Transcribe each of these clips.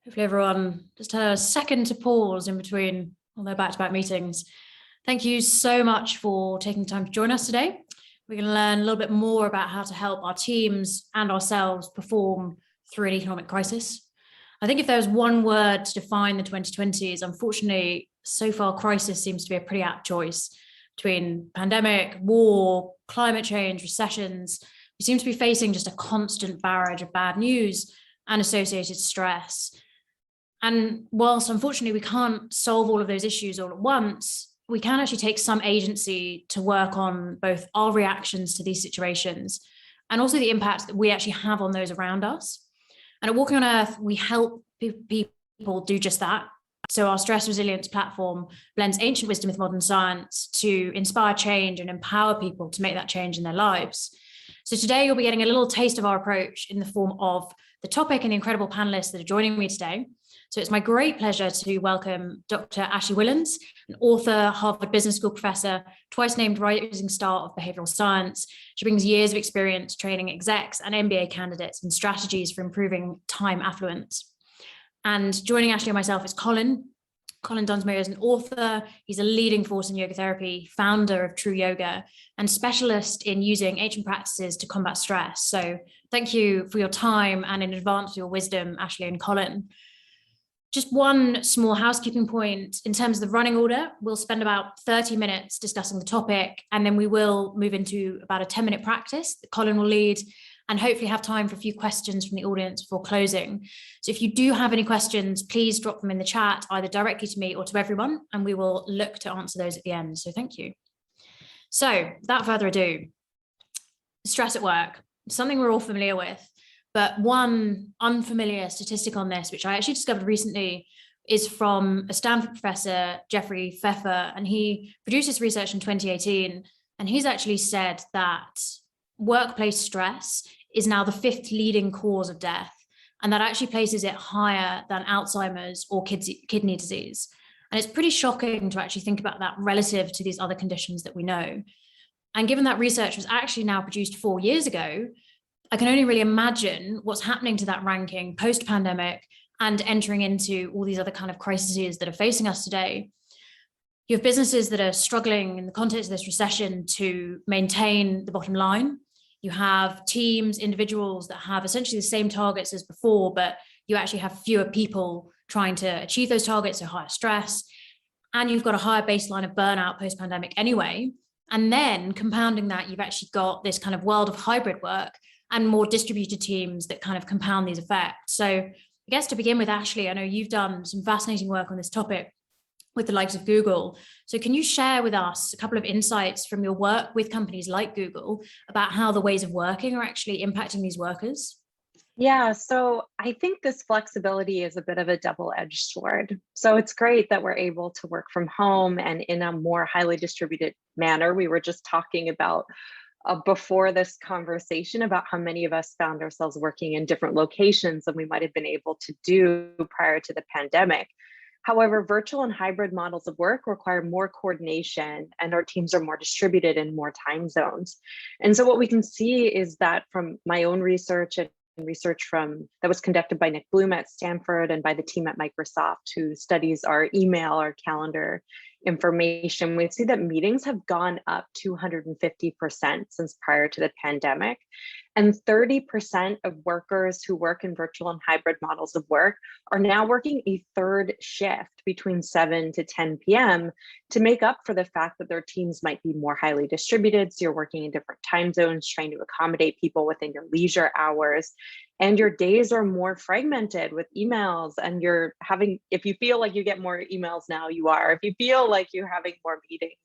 Hopefully everyone just had a second to pause in between all their back-to-back meetings. Thank you so much for taking time to join us today. We're going to learn a little bit more about how to help our teams and ourselves perform through an economic crisis. I think if there was one word to define the 2020s, unfortunately, so far crisis seems to be a pretty apt choice between pandemic, war, climate change, recessions. We seem to be facing just a constant barrage of bad news and associated stress. And whilst unfortunately we can't solve all of those issues all at once, we can actually take some agency to work on both our reactions to these situations and also the impact that we actually have on those around us. And at Walking on Earth, we help people do just that. So our stress resilience platform blends ancient wisdom with modern science to inspire change and empower people to make that change in their lives. So today you'll be getting a little taste of our approach in the form of the topic and the incredible panelists that are joining me today. So it's my great pleasure to welcome Dr. Ashley Whillans, an author, Harvard Business School professor, twice named Rising Star of Behavioral Science. She brings years of experience training execs and MBA candidates in strategies for improving time affluence. And joining Ashley and myself is Colin. Colin Dunsmuir is an author. He's a leading force in yoga therapy, founder of True Yoga, and specialist in using ancient practices to combat stress. So thank you for your time and in advance for your wisdom, Ashley and Colin. Just one small housekeeping point in terms of the running order. We'll spend about 30 minutes discussing the topic, and then we will move into about a 10-minute practice that Colin will lead and hopefully have time for a few questions from the audience before closing. So if you do have any questions, please drop them in the chat, either directly to me or to everyone, and we will look to answer those at the end. So thank you. So without further ado, stress at work, something we're all familiar with. But one unfamiliar statistic on this, which I actually discovered recently, is from a Stanford professor, Jeffrey Pfeffer, and he produced this research in 2018. And he's actually said that workplace stress is now the 5th leading cause of death. And that actually places it higher than Alzheimer's or kidney disease. And it's pretty shocking to actually think about that relative to these other conditions that we know. And given that research was actually now produced 4 years ago, I can only really imagine what's happening to that ranking post-pandemic and entering into all these other kind of crises that are facing us today. You have businesses that are struggling in the context of this recession to maintain the bottom line. You have teams, individuals that have essentially the same targets as before, but you actually have fewer people trying to achieve those targets, so higher stress. And you've got a higher baseline of burnout post-pandemic anyway. And then compounding that, you've actually got this kind of world of hybrid work and more distributed teams that kind of compound these effects. So I guess to begin with, Ashley, I know you've done some fascinating work on this topic with the likes of Google. So can you share with us a couple of insights from your work with companies like Google about how the ways of working are actually impacting these workers? Yeah, so I think this flexibility is a bit of a double-edged sword. So it's great that we're able to work from home and in a more highly distributed manner. We were just talking about before this conversation about how many of us found ourselves working in different locations than we might have been able to do prior to the pandemic. However, virtual and hybrid models of work require more coordination, and our teams are more distributed in more time zones. And so what we can see is that from my own research and research that was conducted by Nick Bloom at Stanford and by the team at Microsoft who studies our email, our calendar information, we see that meetings have gone up 250% since prior to the pandemic. And 30% of workers who work in virtual and hybrid models of work are now working a third shift between 7 to 10 p.m. to make up for the fact that their teams might be more highly distributed. So you're working in different time zones, trying to accommodate people within your leisure hours. And your days are more fragmented with emails, and you're having, if you feel like you get more emails now, you are. If you feel like you're having more meetings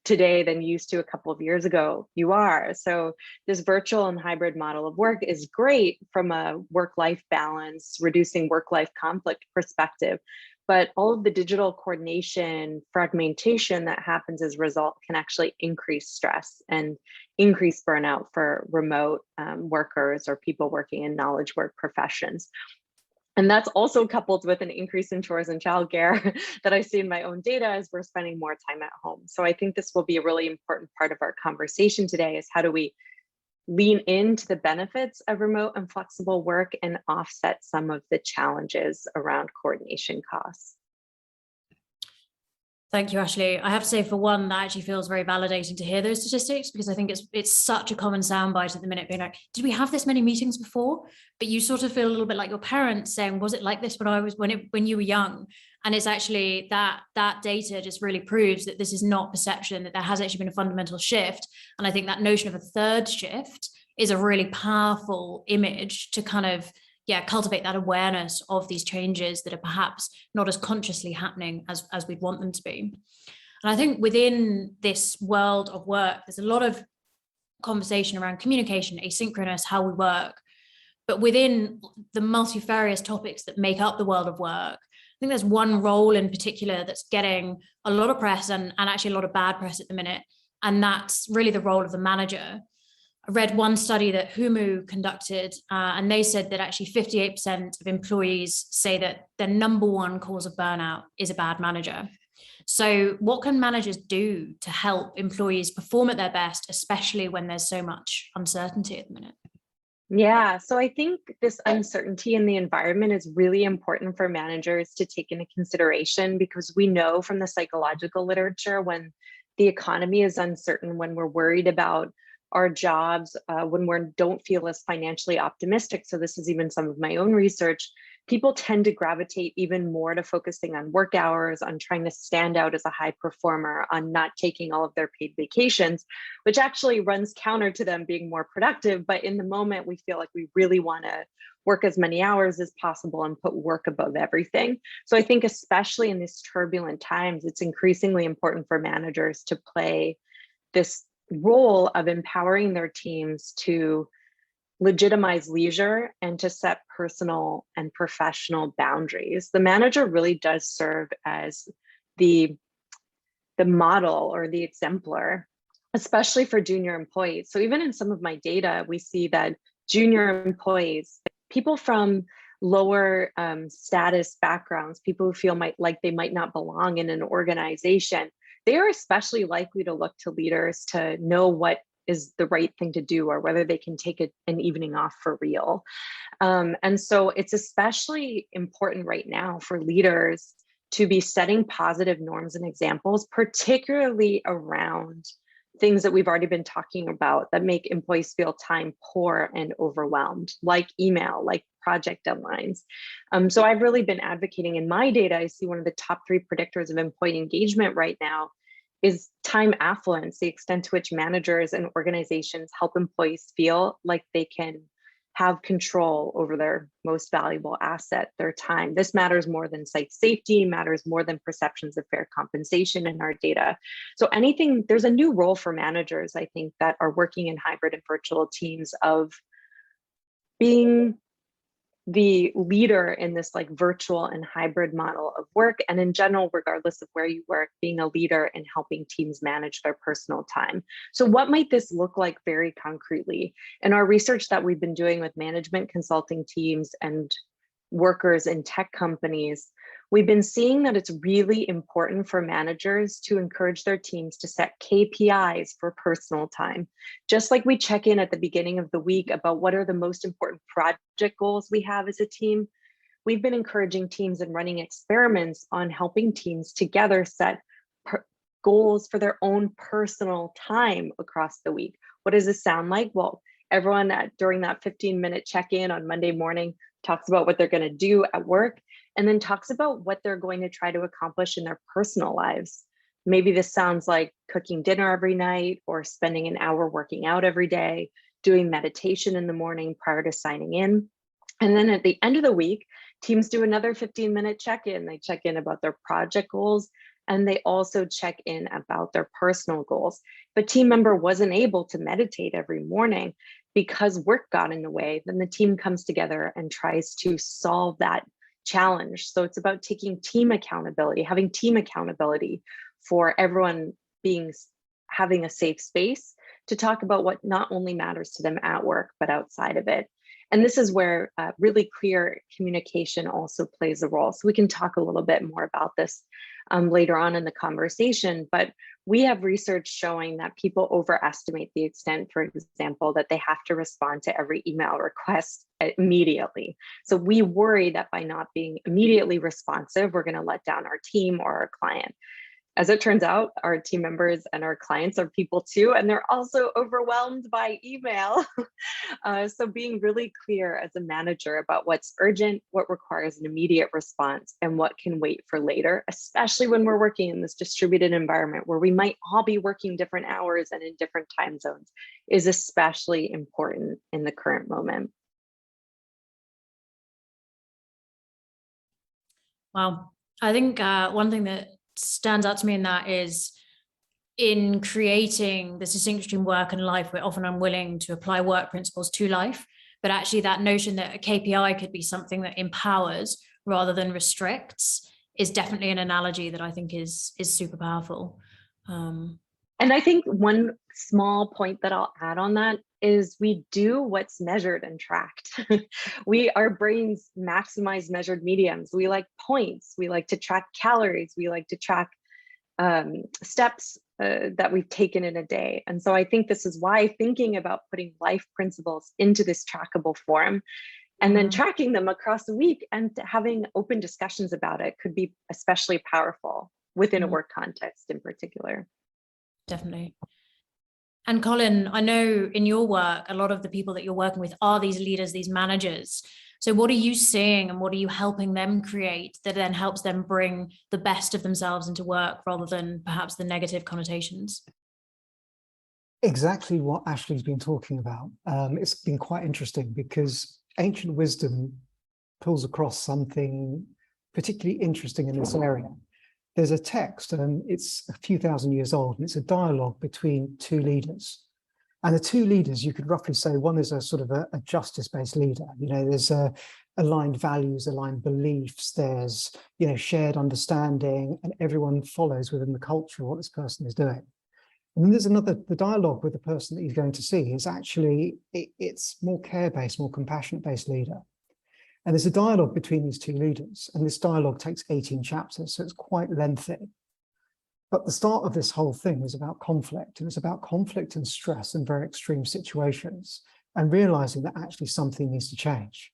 today than you used to a couple of years ago, you are. So this virtual and hybrid model of work is great from a work-life balance, reducing work-life conflict perspective. But all of the digital coordination fragmentation that happens as a result can actually increase stress and increase burnout for remote workers or people working in knowledge work professions. And that's also coupled with an increase in chores and childcare that I see in my own data as we're spending more time at home. So I think this will be a really important part of our conversation today is how do we lean into the benefits of remote and flexible work and offset some of the challenges around coordination costs. Thank you, Ashley. I have to say, for one, that actually feels very validating to hear those statistics, because I think it's such a common soundbite at the minute, being like, did we have this many meetings before? But you sort of feel a little bit like your parents saying, was it like this when you were young? And it's actually that data just really proves that this is not perception, that there has actually been a fundamental shift. And I think that notion of a third shift is a really powerful image to kind of cultivate that awareness of these changes that are perhaps not as consciously happening as we'd want them to be. And I think within this world of work, there's a lot of conversation around communication, asynchronous, how we work. But within the multifarious topics that make up the world of work, I think there's one role in particular that's getting a lot of press and actually a lot of bad press at the minute. And that's really the role of the manager. I read one study that Humu conducted, and they said that actually 58% of employees say that their number one cause of burnout is a bad manager. So what can managers do to help employees perform at their best, especially when there's so much uncertainty at the minute? Yeah, so I think this uncertainty in the environment is really important for managers to take into consideration, because we know from the psychological literature, when the economy is uncertain, when we're worried about our jobs, when we don't feel as financially optimistic, so this is even some of my own research, people tend to gravitate even more to focusing on work hours, on trying to stand out as a high performer, on not taking all of their paid vacations, which actually runs counter to them being more productive. But in the moment, we feel like we really want to work as many hours as possible and put work above everything. So I think especially in these turbulent times, it's increasingly important for managers to play this role of empowering their teams to legitimize leisure and to set personal and professional boundaries. The manager really does serve as the model or the exemplar, especially for junior employees. So even in some of my data, we see that junior employees, people from lower status backgrounds, people who feel like they might not belong in an organization, they are especially likely to look to leaders to know what is the right thing to do, or whether they can take an evening off for real. And so it's especially important right now for leaders to be setting positive norms and examples, particularly around things that we've already been talking about that make employees feel time poor and overwhelmed, like email, like project deadlines. So I've really been advocating in my data. I see one of the top 3 predictors of employee engagement right now is time affluence, the extent to which managers and organizations help employees feel like they can have control over their most valuable asset, their time. This matters more than site safety, matters more than perceptions of fair compensation in our data. So there's a new role for managers, I think, that are working in hybrid and virtual teams, of being the leader in this like virtual and hybrid model of work. And in general, regardless of where you work, being a leader in helping teams manage their personal time. So what might this look like very concretely? In our research that we've been doing with management consulting teams and workers in tech companies, we've been seeing that it's really important for managers to encourage their teams to set KPIs for personal time. Just like we check in at the beginning of the week about what are the most important project goals we have as a team, we've been encouraging teams and running experiments on helping teams together set goals for their own personal time across the week. What does this sound like? Well, everyone during that 15-minute check-in on Monday morning talks about what they're going to do at work, and then talks about what they're going to try to accomplish in their personal lives. Maybe this sounds like cooking dinner every night, or spending an hour working out every day, doing meditation in the morning prior to signing in. And then at the end of the week, teams do another 15-minute check-in. They check in about their project goals, and they also check in about their personal goals. If a team member wasn't able to meditate every morning because work got in the way, then the team comes together and tries to solve that challenge. So it's about taking team accountability, having team accountability for everyone having a safe space to talk about what not only matters to them at work, but outside of it. And this is where really clear communication also plays a role. So we can talk a little bit more about this later on in the conversation, but we have research showing that people overestimate the extent, for example, that they have to respond to every email request immediately. So we worry that by not being immediately responsive, we're going to let down our team or our client. As it turns out, our team members and our clients are people too, and they're also overwhelmed by email. So being really clear as a manager about what's urgent, what requires an immediate response, and what can wait for later, especially when we're working in this distributed environment where we might all be working different hours and in different time zones, is especially important in the current moment. Wow. I think one thing that stands out to me in that is, in creating this distinction between work and life, we're often unwilling to apply work principles to life, but actually that notion that a KPI could be something that empowers rather than restricts is definitely an analogy that I think is super powerful. And I think one small point that I'll add on that is we do what's measured and tracked. Our brains maximize measured mediums. We like points. We like to track calories. We like to track steps that we've taken in a day. And so I think this is why thinking about putting life principles into this trackable form and then tracking them across the week and having open discussions about it could be especially powerful within a work context in particular. Definitely. And Colin, I know in your work, a lot of the people that you're working with are these leaders, these managers. So what are you seeing and what are you helping them create that then helps them bring the best of themselves into work rather than perhaps the negative connotations? Exactly what Ashley's been talking about. It's been quite interesting because ancient wisdom pulls across something particularly interesting in this area. There's a text, and it's a few thousand years old, and it's a dialogue between two leaders. And the two leaders, you could roughly say, one is a sort of a justice-based leader. You know, there's aligned values, aligned beliefs, there's, you know, shared understanding, and everyone follows within the culture what this person is doing. And then there's another, the dialogue with the person that he's going to see is actually, it's more care-based, more compassionate-based leader. And there's a dialogue between these two leaders, and this dialogue takes 18 chapters, so it's quite lengthy. But the start of this whole thing is about conflict, and it's about conflict and stress in very extreme situations, and realizing that actually something needs to change.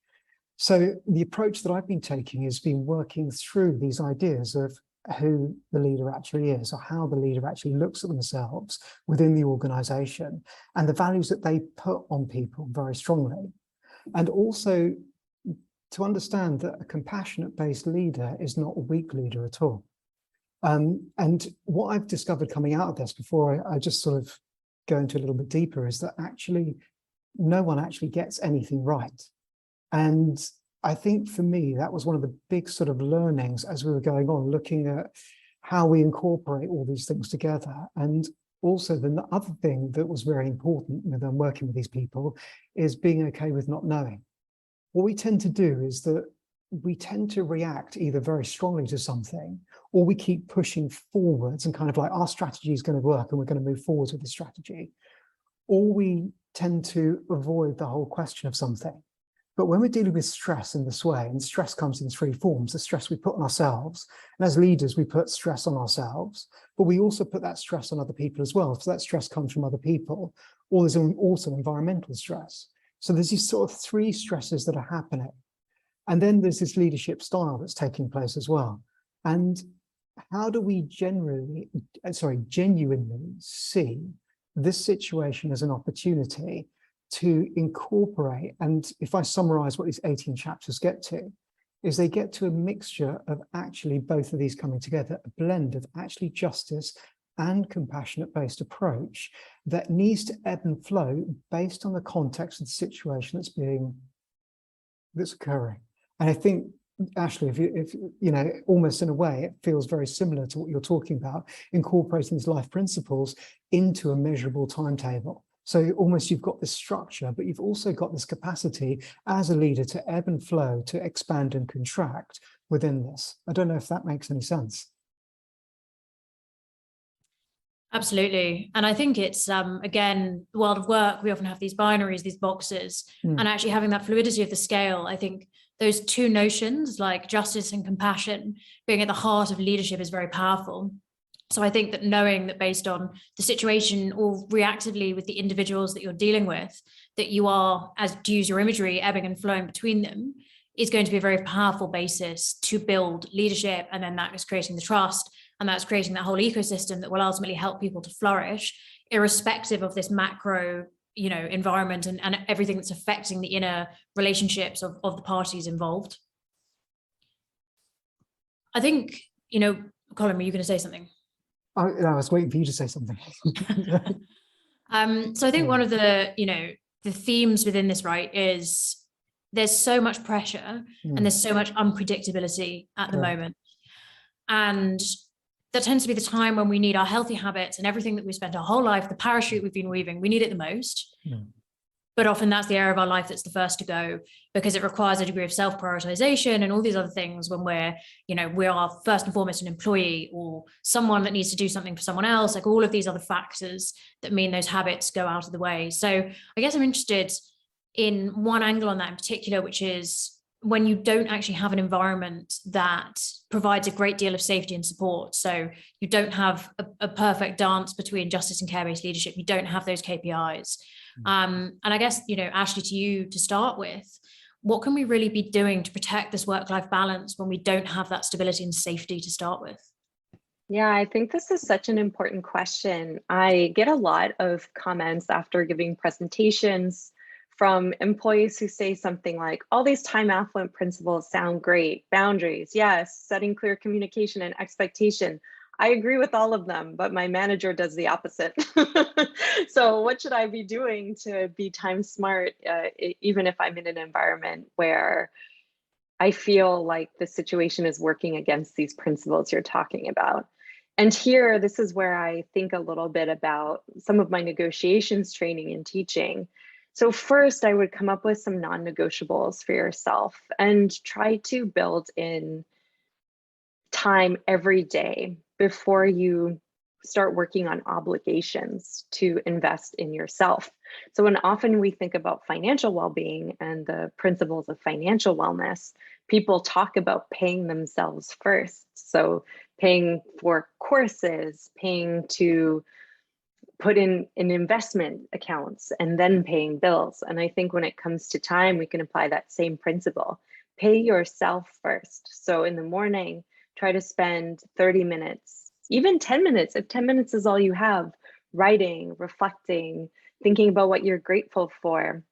So the approach that I've been taking has been working through these ideas of who the leader actually is, or how the leader actually looks at themselves within the organization, and the values that they put on people very strongly. And also to understand that a compassionate-based leader is not a weak leader at all. And what I've discovered coming out of this, before I just sort of go into a little bit deeper, is that actually no one actually gets anything right. And I think for me, that was one of the big sort of learnings as we were going on, looking at how we incorporate all these things together. And also the other thing that was very important when I'm working with these people is being okay with not knowing. What we tend to do is that we tend to react either very strongly to something, or we keep pushing forwards and kind of like our strategy is going to work and we're going to move forwards with the strategy, or we tend to avoid the whole question of something. But when we're dealing with stress in this way, and stress comes in three forms: the stress we put on ourselves, and as leaders we put stress on ourselves, but we also put that stress on other people as well. So that stress comes from other people, or there's also environmental stress. So there's these sort of three stresses that are happening. And then there's this leadership style that's taking place as well. And how do we genuinely see this situation as an opportunity to incorporate? And if I summarize what these 18 chapters get to, is they get to a mixture of actually both of these coming together, a blend of actually justice and compassionate-based approach that needs to ebb and flow based on the context of the situation that's occurring. And I think, Ashley, if you know, almost in a way, it feels very similar to what you're talking about, incorporating these life principles into a measurable timetable. So almost you've got this structure, but you've also got this capacity as a leader to ebb and flow, to expand and contract within this. I don't know if that makes any sense. Absolutely. And I think it's, again, the world of work, we often have these binaries, these boxes, and actually having that fluidity of the scale. I think those two notions, like justice and compassion, being at the heart of leadership is very powerful. So I think that knowing that based on the situation or reactively with the individuals that you're dealing with, that you are, as to use your imagery, ebbing and flowing between them, is going to be a very powerful basis to build leadership. And then that is creating the trust, and that's creating that whole ecosystem that will ultimately help people to flourish, irrespective of this macro, environment and everything that's affecting the inner relationships of the parties involved. I think, Colin, were you going to say something? I was waiting for you to say something. So I think one of the themes within this, right, is there's so much pressure and there's so much unpredictability at the moment. And that tends to be the time when we need our healthy habits and everything that we spent our whole life, the parachute we've been weaving, we need it the most. But often that's the area of our life that's the first to go, because it requires a degree of self-prioritization and all these other things when we are first and foremost an employee or someone that needs to do something for someone else, like all of these other factors that mean those habits go out of the way. So I guess I'm interested in one angle on that in particular, which is when you don't actually have an environment that provides a great deal of safety and support. So you don't have a perfect dance between justice and care-based leadership. You don't have those KPIs. And I guess, Ashley, to you to start with, what can we really be doing to protect this work-life balance when we don't have that stability and safety to start with? Yeah, I think this is such an important question. I get a lot of comments after giving presentations from employees who say something like, all these time affluent principles sound great. Boundaries, yes. Setting clear communication and expectation. I agree with all of them, but my manager does the opposite. So what should I be doing to be time smart, even if I'm in an environment where I feel like the situation is working against these principles you're talking about? And here, this is where I think a little bit about some of my negotiations training and teaching. So first, I would come up with some non-negotiables for yourself and try to build in time every day before you start working on obligations to invest in yourself. So when often we think about financial well-being and the principles of financial wellness, people talk about paying themselves first. So paying for courses, paying to put in investment accounts, and then paying bills. And I think when it comes to time, we can apply that same principle. Pay yourself first. So in the morning, try to spend 30 minutes, even 10 minutes, if 10 minutes is all you have, writing, reflecting, thinking about what you're grateful for,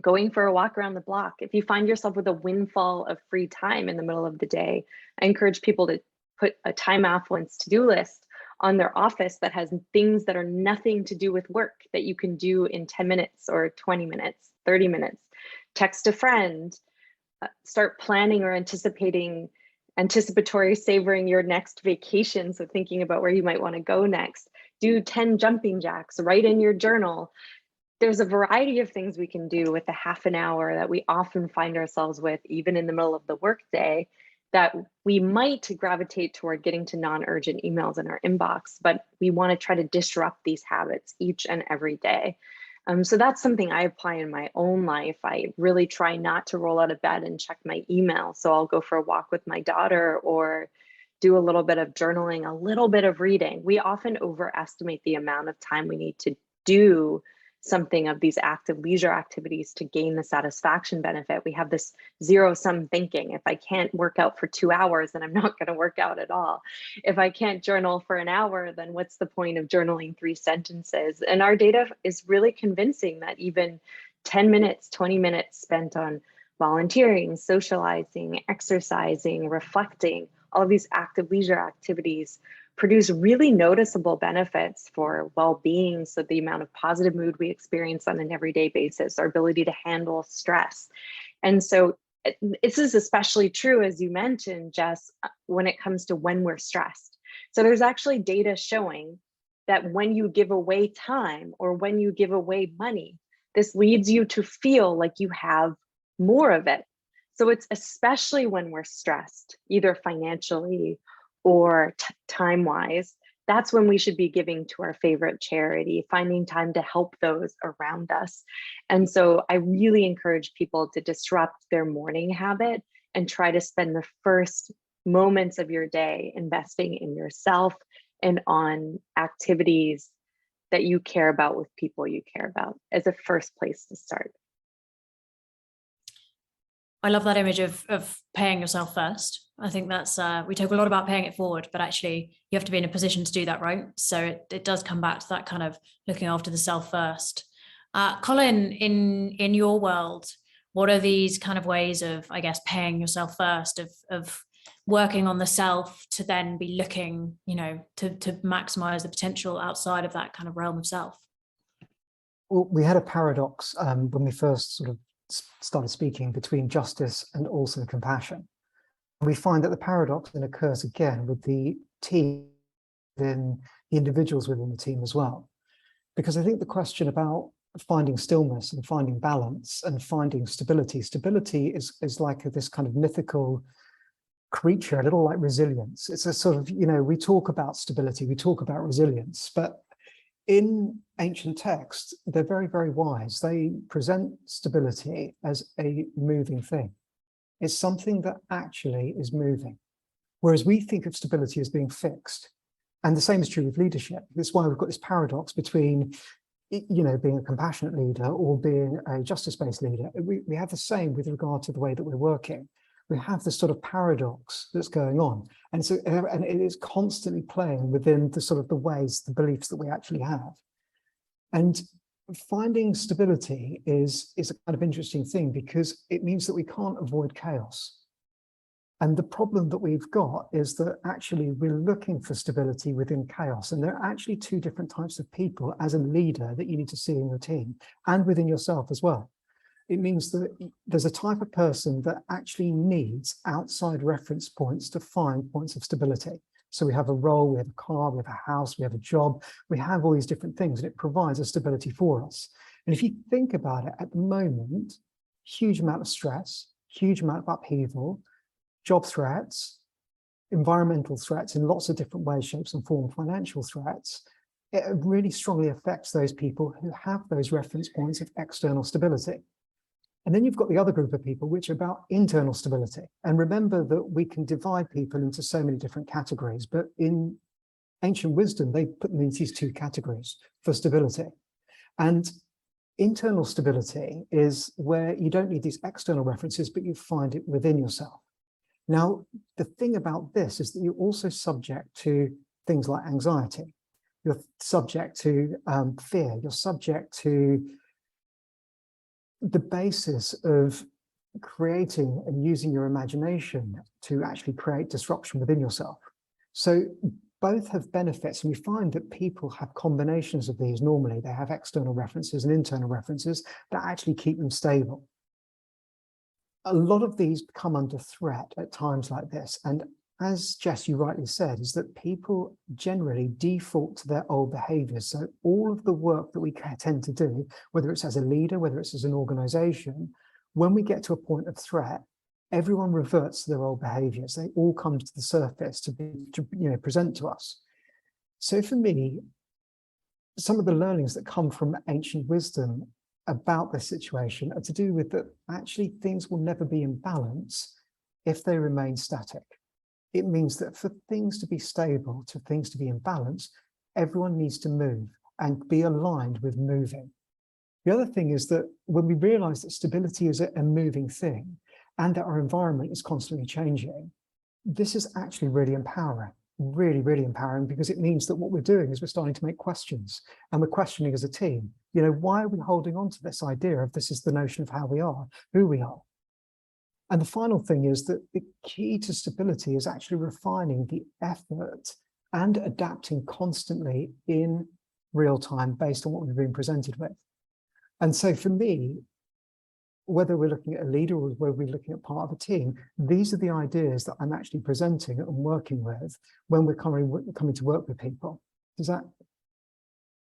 going for a walk around the block. If you find yourself with a windfall of free time in the middle of the day, I encourage people to put a time affluence to-do list on their office that has things that are nothing to do with work that you can do in 10 minutes or 20 minutes, 30 minutes. Text a friend, start planning or anticipatory savoring your next vacation. So thinking about where you might want to go next. Do 10 jumping jacks, write in your journal. There's a variety of things we can do with a half an hour that we often find ourselves with, even in the middle of the workday, that we might gravitate toward getting to non-urgent emails in our inbox, but we want to try to disrupt these habits each and every day. So that's something I apply in my own life. I really try not to roll out of bed and check my email. So I'll go for a walk with my daughter or do a little bit of journaling, a little bit of reading. We often overestimate the amount of time we need to do something of these active leisure activities to gain the satisfaction benefit. We have this zero-sum thinking. If I can't work out for 2 hours, then I'm not going to work out at all. If I can't journal for an hour, then what's the point of journaling 3 sentences? And our data is really convincing that even 10 minutes, 20 minutes spent on volunteering, socializing, exercising, reflecting, all of these active leisure activities produce really noticeable benefits for well-being. So the amount of positive mood we experience on an everyday basis, our ability to handle stress. And so this is especially true, as you mentioned, Jess, when it comes to when we're stressed. So there's actually data showing that when you give away time or when you give away money, this leads you to feel like you have more of it. So it's especially when we're stressed, either financially or time-wise, that's when we should be giving to our favorite charity, finding time to help those around us. And so I really encourage people to disrupt their morning habit and try to spend the first moments of your day investing in yourself and on activities that you care about with people you care about as a first place to start. I love that image of paying yourself first. I think that's, we talk a lot about paying it forward, but actually you have to be in a position to do that, right? So it does come back to that kind of looking after the self first. Colin, in your world, what are these kind of ways of, I guess, paying yourself first, of working on the self to then be looking, you know, to maximize the potential outside of that kind of realm of self? Well, we had a paradox when we first sort of started speaking between justice and also compassion. We find that the paradox then occurs again with the team, within the individuals within the team as well. Because I think the question about finding stillness and finding balance and finding stability is like this kind of mythical creature, a little like resilience. It's a sort of, you know, we talk about stability, we talk about resilience, but in ancient texts, they're very, very wise. They present stability as a moving thing. It's something that actually is moving. Whereas we think of stability as being fixed. And the same is true with leadership. That's why we've got this paradox between, you know, being a compassionate leader or being a justice-based leader. We have the same with regard to the way that we're working. We have this sort of paradox that's going on. And so, and it is constantly playing within the sort of the ways, the beliefs that we actually have. And finding stability is a kind of interesting thing because it means that we can't avoid chaos. And the problem that we've got is that actually we're looking for stability within chaos. And there are actually two different types of people as a leader that you need to see in your team and within yourself as well. It means that there's a type of person that actually needs outside reference points to find points of stability. So we have a role, we have a car, we have a house, we have a job, we have all these different things, and it provides a stability for us. And if you think about it, at the moment, huge amount of stress, huge amount of upheaval, job threats, environmental threats in lots of different ways, shapes and forms, financial threats, it really strongly affects those people who have those reference points of external stability. And then you've got the other group of people, which are about internal stability. And remember that we can divide people into so many different categories, but in ancient wisdom, they put them into these two categories for stability. And internal stability is where you don't need these external references, but you find it within yourself. Now, the thing about this is that you're also subject to things like anxiety. You're subject to fear. You're subject to the basis of creating and using your imagination to actually create disruption within yourself. So both have benefits, and we find that people have combinations of these normally. They have external references and internal references that actually keep them stable. A lot of these come under threat at times like this. And as Jess, you rightly said, is that people generally default to their old behaviors. So all of the work that we tend to do, whether it's as a leader, whether it's as an organization, when we get to a point of threat, everyone reverts to their old behaviors. They all come to the surface to present to us. So for me, some of the learnings that come from ancient wisdom about this situation are to do with that actually things will never be in balance if they remain static. It means that for things to be stable, to things to be in balance, everyone needs to move and be aligned with moving. The other thing is that when we realize that stability is a moving thing and that our environment is constantly changing, this is actually really empowering, really, really empowering, because it means that what we're doing is we're starting to make questions, and we're questioning as a team, you know, why are we holding on to this idea of this is the notion of how we are, who we are? And the final thing is that the key to stability is actually refining the effort and adapting constantly in real time based on what we've been presented with. And so for me, whether we're looking at a leader or whether we're looking at part of a team, these are the ideas that I'm actually presenting and working with when we're coming to work with people. Does that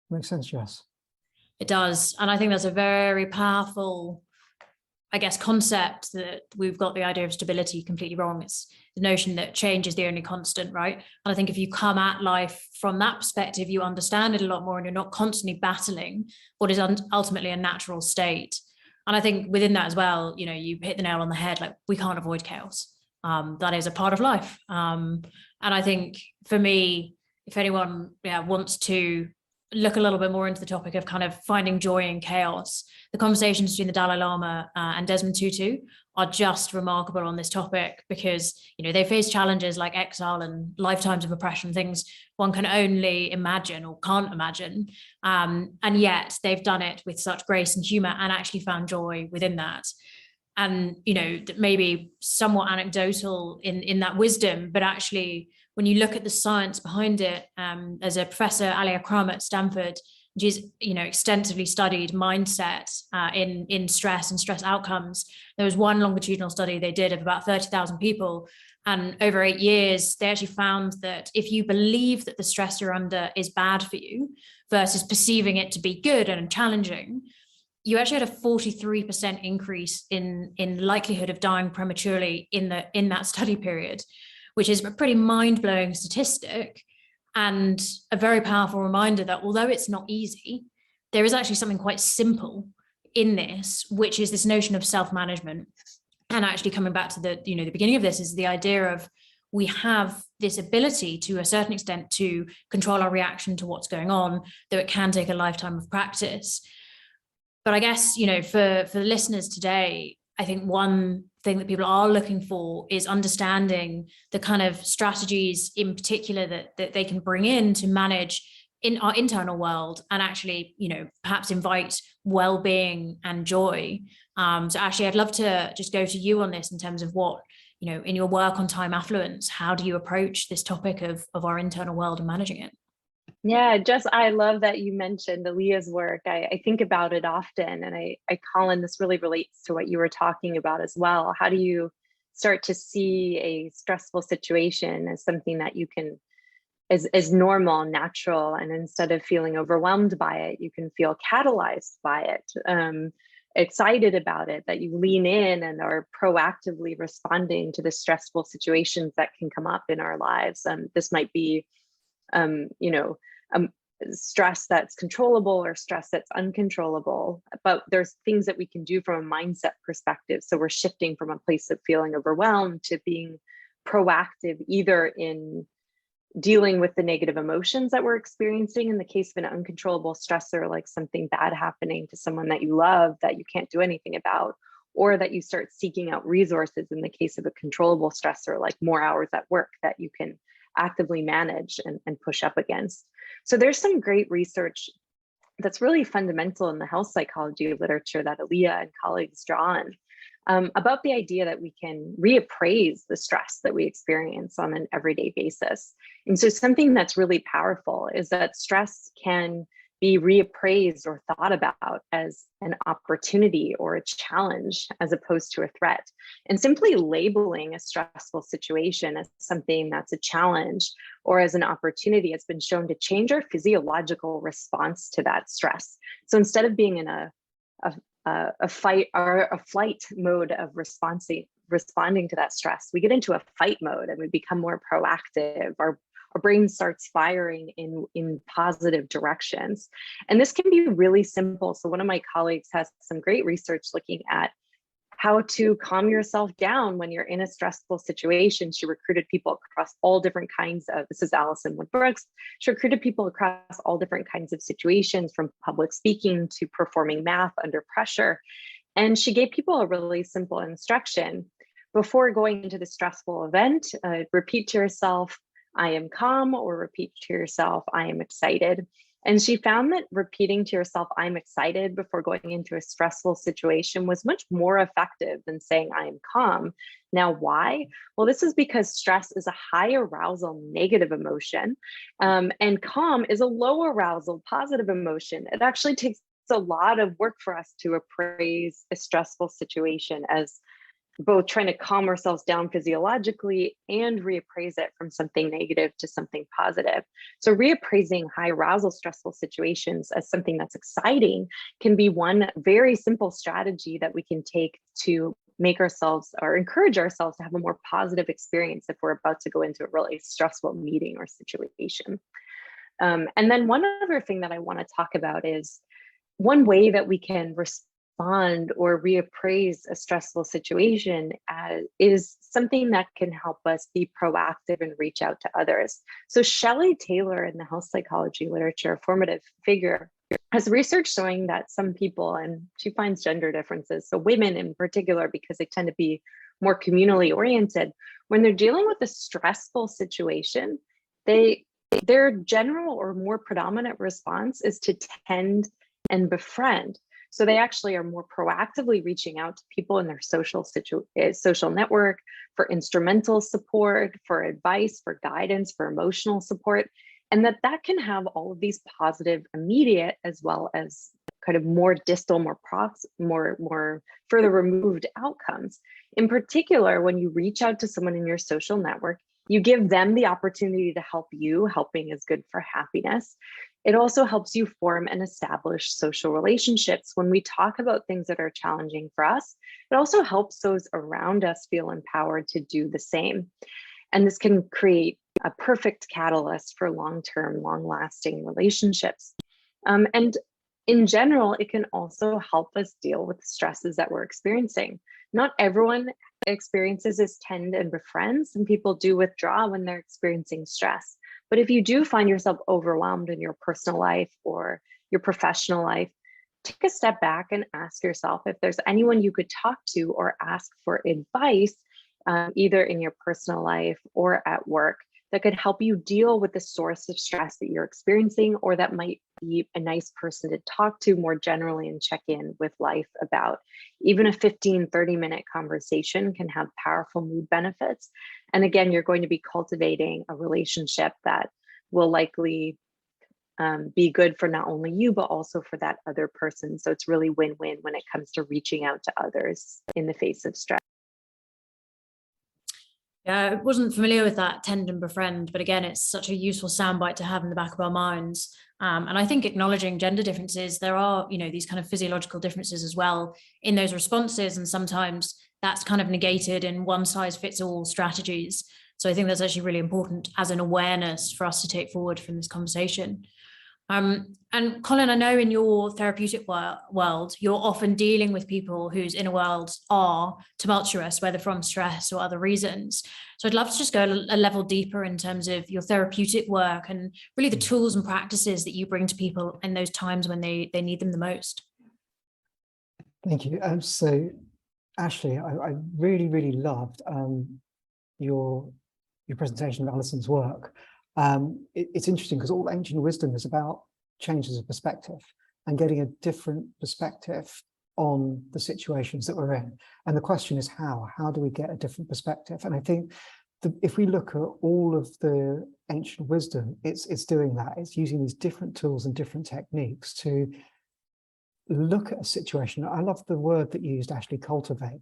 make sense, Jess? It does. And I think that's a very powerful I guess, concept that we've got the idea of stability completely wrong. It's the notion that change is the only constant, right? And I think if you come at life from that perspective, you understand it a lot more, and you're not constantly battling what is ultimately a natural state. And I think within that as well, you know, you hit the nail on the head, like we can't avoid chaos. That is a part of life. And I think for me, if anyone wants to look a little bit more into the topic of kind of finding joy in chaos, the conversations between the Dalai Lama and Desmond Tutu are just remarkable on this topic, because, you know, they face challenges like exile and lifetimes of oppression, things one can only imagine or can't imagine. And yet they've done it with such grace and humor and actually found joy within that. And, you know, maybe somewhat anecdotal in that wisdom, but actually, when you look at the science behind it, there's a professor, Alia Crum at Stanford, she's, you know, extensively studied mindset in stress and stress outcomes. There was one longitudinal study they did of about 30,000 people, and over 8 years, they actually found that if you believe that the stress you're under is bad for you versus perceiving it to be good and challenging, you actually had a 43% increase in likelihood of dying prematurely in that study period, which is a pretty mind-blowing statistic, and a very powerful reminder that although it's not easy, there is actually something quite simple in this, which is this notion of self-management. And actually coming back to the beginning of this is the idea of we have this ability to a certain extent to control our reaction to what's going on, though it can take a lifetime of practice. But I guess, you know, for the listeners today, I think one thing that people are looking for is understanding the kind of strategies in particular that they can bring in to manage in our internal world and actually, you know, perhaps invite well-being and joy. So Ashley, I'd love to just go to you on this in terms of what, you know, in your work on time affluence, how do you approach this topic of our internal world and managing it? Yeah, Jess, I love that you mentioned Aaliyah's work. I think about it often, and Colin, this really relates to what you were talking about as well. How do you start to see a stressful situation as something that you can, as normal, natural, and instead of feeling overwhelmed by it, you can feel catalyzed by it, excited about it, that you lean in and are proactively responding to the stressful situations that can come up in our lives. This might be stress that's controllable or stress that's uncontrollable, but there's things that we can do from a mindset perspective. So we're shifting from a place of feeling overwhelmed to being proactive, either in dealing with the negative emotions that we're experiencing in the case of an uncontrollable stressor, like something bad happening to someone that you love that you can't do anything about, or that you start seeking out resources in the case of a controllable stressor, like more hours at work that you can actively manage and push up against. So there's some great research that's really fundamental in the health psychology literature that Aaliyah and colleagues draw on, about the idea that we can reappraise the stress that we experience on an everyday basis. And so something that's really powerful is that stress can be reappraised or thought about as an opportunity or a challenge as opposed to a threat. And simply labeling a stressful situation as something that's a challenge or as an opportunity has been shown to change our physiological response to that stress. So instead of being in a fight or a flight mode of responding to that stress, we get into a fight mode and we become more proactive. Our brain starts firing in positive directions. And this can be really simple. So one of my colleagues has some great research looking at how to calm yourself down when you're in a stressful situation. She recruited people across all different kinds of, this is Alison Wood-Brooks, she recruited people across all different kinds of situations, from public speaking to performing math under pressure. And she gave people a really simple instruction. Before going into the stressful event, repeat to yourself, I am calm, or repeat to yourself, I am excited. And she found that repeating to yourself, I'm excited, before going into a stressful situation was much more effective than saying I am calm. Now, why? Well, this is because stress is a high arousal negative emotion, and calm is a low arousal positive emotion. It actually takes a lot of work for us to appraise a stressful situation as both trying to calm ourselves down physiologically and reappraise it from something negative to something positive. So reappraising high arousal, stressful situations as something that's exciting can be one very simple strategy that we can take to make ourselves or encourage ourselves to have a more positive experience if we're about to go into a really stressful meeting or situation. And then one other thing that I want to talk about is one way that we can respond or reappraise a stressful situation is something that can help us be proactive and reach out to others. So Shelley Taylor in the health psychology literature, a formative figure, has research showing that some people, and she finds gender differences, so women in particular, because they tend to be more communally oriented, when they're dealing with a stressful situation, their general or more predominant response is to tend and befriend. So they actually are more proactively reaching out to people in their social network for instrumental support, for advice, for guidance, for emotional support, and that can have all of these positive, immediate, as well as kind of more distal, more further removed outcomes. In particular, when you reach out to someone in your social network, you give them the opportunity to help you. Helping is good for happiness. It also helps you form and establish social relationships. When we talk about things that are challenging for us, it also helps those around us feel empowered to do the same. And this can create a perfect catalyst for long-term, long-lasting relationships. And in general, it can also help us deal with the stresses that we're experiencing. Not everyone experiences this tend and befriend. Some people do withdraw when they're experiencing stress. But if you do find yourself overwhelmed in your personal life or your professional life, take a step back and ask yourself if there's anyone you could talk to or ask for advice, either in your personal life or at work, that could help you deal with the source of stress that you're experiencing, or that might be a nice person to talk to more generally and check in with life about. Even a 15-30-minute conversation can have powerful mood benefits. And again, you're going to be cultivating a relationship that will likely be good for not only you, but also for that other person. So it's really win-win when it comes to reaching out to others in the face of stress. Yeah, I wasn't familiar with that tend and befriend, but again, it's such a useful soundbite to have in the back of our minds. And I think acknowledging gender differences, there are, these kind of physiological differences as well in those responses. And sometimes that's kind of negated in one size fits all strategies. So I think that's actually really important as an awareness for us to take forward from this conversation. And Colin, I know in your therapeutic world, you're often dealing with people whose inner worlds are tumultuous, whether from stress or other reasons. So I'd love to just go a level deeper in terms of your therapeutic work and really the tools and practices that you bring to people in those times when they need them the most. Thank you. So Ashley, I really, really loved your presentation of Alison's work. It's interesting because all ancient wisdom is about changes of perspective and getting a different perspective on the situations that we're in. And the question is how do we get a different perspective? And I think if we look at all of the ancient wisdom, it's doing that. It's using these different tools and different techniques to look at a situation. I love the word that you used, Ashley, cultivate.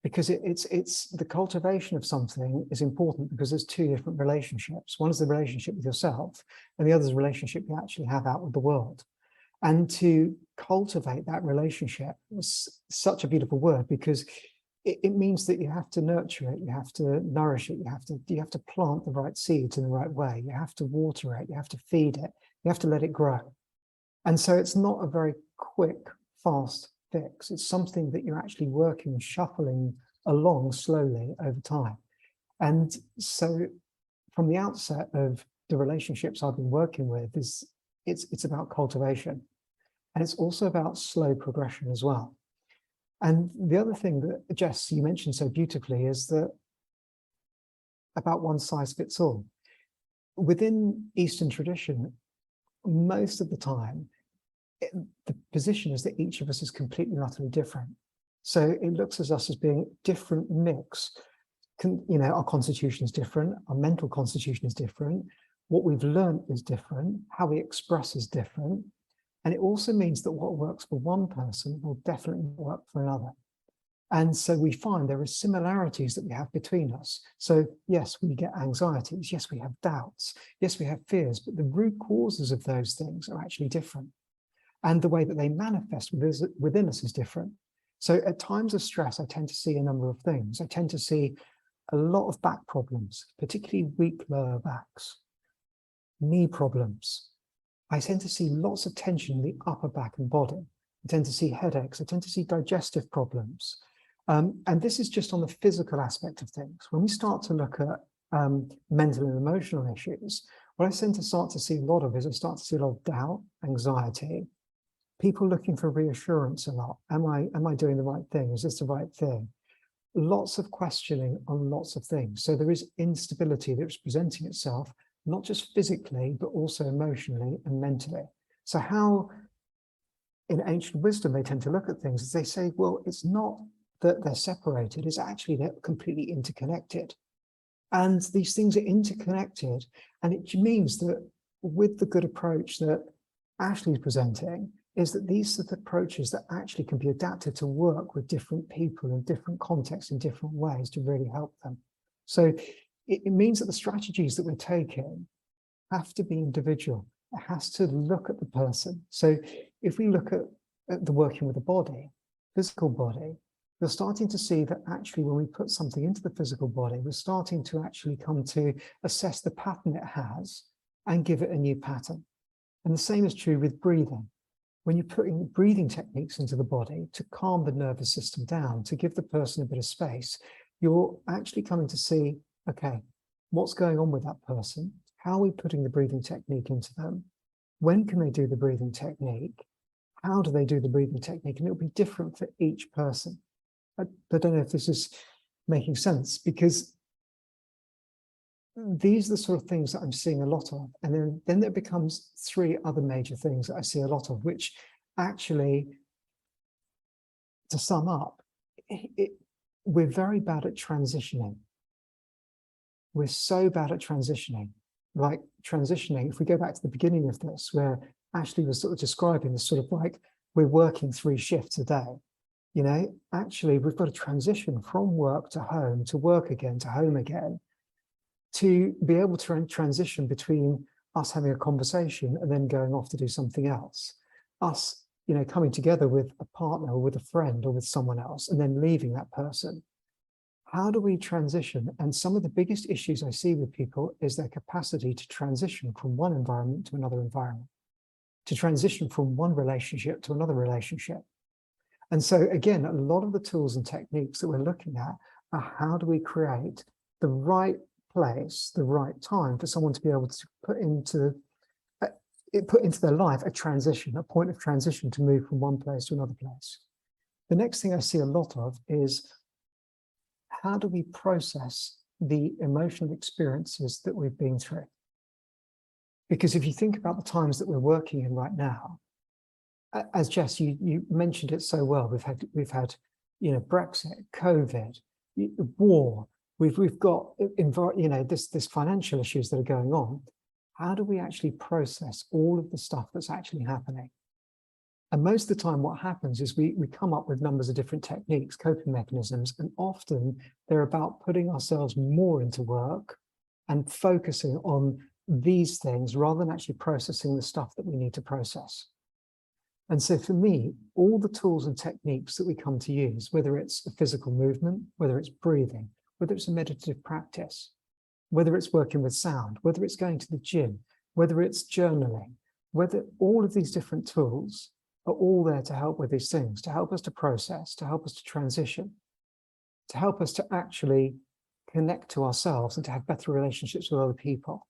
Because it's the cultivation of something is important because there's two different relationships. One is the relationship with yourself, and the other is the relationship you actually have out with the world. And to cultivate that relationship is such a beautiful word because it means that you have to nurture it, you have to nourish it, you have to plant the right seeds in the right way, you have to water it, you have to feed it, you have to let it grow. And so it's not a very quick, fast fix. It's something that you're actually working, shuffling along slowly over time. And so from the outset of the relationships I've been working with, it's about cultivation. And it's also about slow progression as well. And the other thing that, Jess, you mentioned so beautifully is that about one size fits all. Within Eastern tradition, most of the time, the position is that each of us is completely and utterly different. So it looks at us as being different mix. Our constitution is different, our mental constitution is different, what we've learned is different, how we express is different. And it also means that what works for one person will definitely work for another. And so we find there are similarities that we have between us. So yes, we get anxieties. Yes, we have doubts. Yes, we have fears, but the root causes of those things are actually different. And the way that they manifest within us is different. So at times of stress, I tend to see a number of things. I tend to see a lot of back problems, particularly weak lower backs, knee problems. I tend to see lots of tension in the upper back and body. I tend to see headaches. I tend to see digestive problems. And this is just on the physical aspect of things. When we start to look at mental and emotional issues, what I tend to start to see a lot of is I start to see a lot of doubt, anxiety, people looking for reassurance a lot. Am I doing the right thing? Is this the right thing? Lots of questioning on lots of things. So there is instability that's presenting itself, not just physically, but also emotionally and mentally. So how in ancient wisdom they tend to look at things is they say, well, it's not that they're separated, it's actually they're completely interconnected. And these things are interconnected. And it means that with the good approach that Ashley's presenting, is that these are the approaches that actually can be adapted to work with different people in different contexts in different ways to really help them. So it means that the strategies that we're taking have to be individual. It has to look at the person. So if we look at the working with the body, physical body, we're starting to see that actually when we put something into the physical body, we're starting to actually come to assess the pattern it has and give it a new pattern. And the same is true with breathing. When you're putting breathing techniques into the body to calm the nervous system down, to give the person a bit of space, you're actually coming to see, okay, what's going on with that person? How are we putting the breathing technique into them? When can they do the breathing technique? How do they do the breathing technique? And it'll be different for each person. I don't know if this is making sense, because these are the sort of things that I'm seeing a lot of. And then there becomes three other major things that I see a lot of, which actually, to sum up, we're very bad at transitioning. We're so bad at transitioning. Like transitioning, if we go back to the beginning of this, where Ashley was sort of describing this sort of like, we're working 3 shifts a day. You know, actually, we've got to transition from work to home, to work again, to home again, to be able to transition between us having a conversation and then going off to do something else. Us, you know, coming together with a partner or with a friend or with someone else and then leaving that person. How do we transition? And some of the biggest issues I see with people is their capacity to transition from one environment to another environment, to transition from one relationship to another relationship. And so again, a lot of the tools and techniques that we're looking at are how do we create the right place, the right time for someone to be able to put into their life a transition, a point of transition to move from one place to another place. The next thing I see a lot of is how do we process the emotional experiences that we've been through? Because if you think about the times that we're working in right now, as Jess, you mentioned it so well, we've had you know, Brexit, COVID, war, we've got you know, this financial issues that are going on. How do we actually process all of the stuff that's actually happening? And most of the time what happens is we come up with numbers of different techniques, coping mechanisms, and often they're about putting ourselves more into work and focusing on these things rather than actually processing the stuff that we need to process. And so for me, all the tools and techniques that we come to use, whether it's a physical movement, whether it's breathing, whether it's a meditative practice, whether it's working with sound, whether it's going to the gym, whether it's journaling, whether all of these different tools are all there to help with these things, to help us to process, to help us to transition, to help us to actually connect to ourselves and to have better relationships with other people.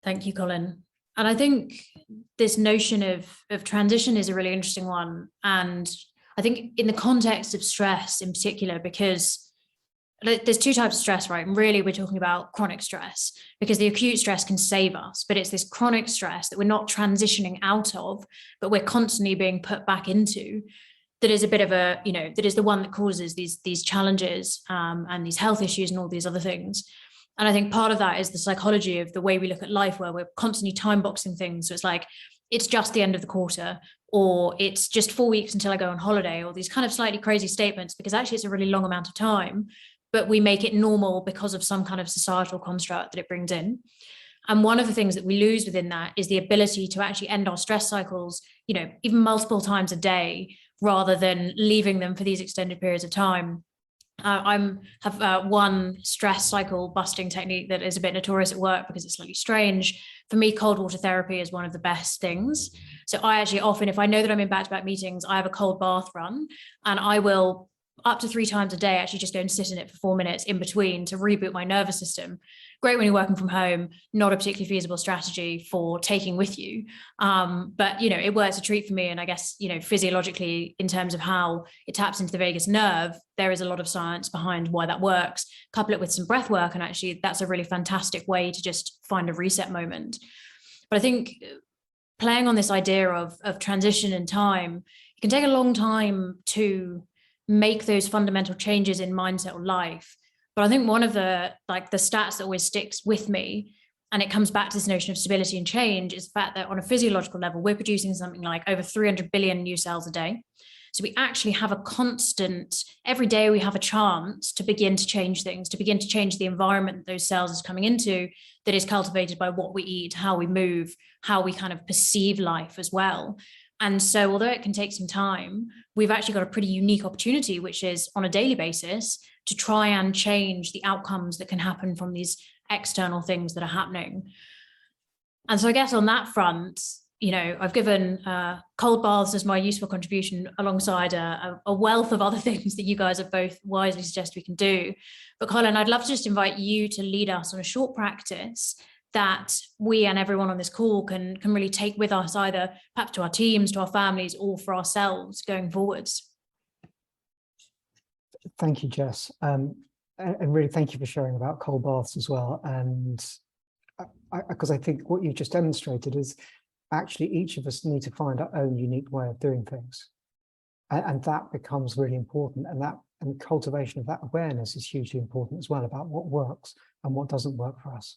Thank you, Colin. And I think this notion of transition is a really interesting one. And I think in the context of stress in particular, because there's 2 types of stress, right? And really we're talking about chronic stress, because the acute stress can save us, but it's this chronic stress that we're not transitioning out of, but we're constantly being put back into, that is a bit of a, you know, that is the one that causes these challenges and these health issues and all these other things. And I think part of that is the psychology of the way we look at life, where we're constantly time boxing things. So it's like, it's just the end of the quarter, or it's just 4 weeks until I go on holiday, or these kind of slightly crazy statements, because actually it's a really long amount of time, but we make it normal because of some kind of societal construct that it brings in. And one of the things that we lose within that is the ability to actually end our stress cycles, even multiple times a day, rather than leaving them for these extended periods of time. I have one stress cycle busting technique that is a bit notorious at work because it's slightly strange. For me, cold water therapy is one of the best things. So I actually often, if I know that I'm in back-to-back meetings, I have a cold bath run, and I will up to 3 times a day actually just go and sit in it for 4 minutes in between to reboot my nervous system. Great when you're working from home, not a particularly feasible strategy for taking with you. But, it works a treat for me. And I guess, physiologically, in terms of how it taps into the vagus nerve, there is a lot of science behind why that works. Couple it with some breath work, and actually that's a really fantastic way to just find a reset moment. But I think playing on this idea of transition in time, it can take a long time to make those fundamental changes in mindset or life. But I think one of the stats that always sticks with me, and it comes back to this notion of stability and change, is the fact that on a physiological level, we're producing something like over 300 billion new cells a day. So we actually have a constant, every day we have a chance to begin to change things, to begin to change the environment that those cells is coming into, that is cultivated by what we eat, how we move, how we kind of perceive life as well. And so although it can take some time, we've actually got a pretty unique opportunity, which is on a daily basis to try and change the outcomes that can happen from these external things that are happening. And so I guess on that front, I've given cold baths as my useful contribution alongside a wealth of other things that you guys have both wisely suggested we can do. But Colin, I'd love to just invite you to lead us on a short practice that we and everyone on this call can really take with us, either perhaps to our teams, to our families, or for ourselves going forwards. Thank you, Jess. And really thank you for sharing about cold baths as well. And because I think what you just demonstrated is actually each of us need to find our own unique way of doing things. And that becomes really important. And cultivation of that awareness is hugely important as well, about what works and what doesn't work for us.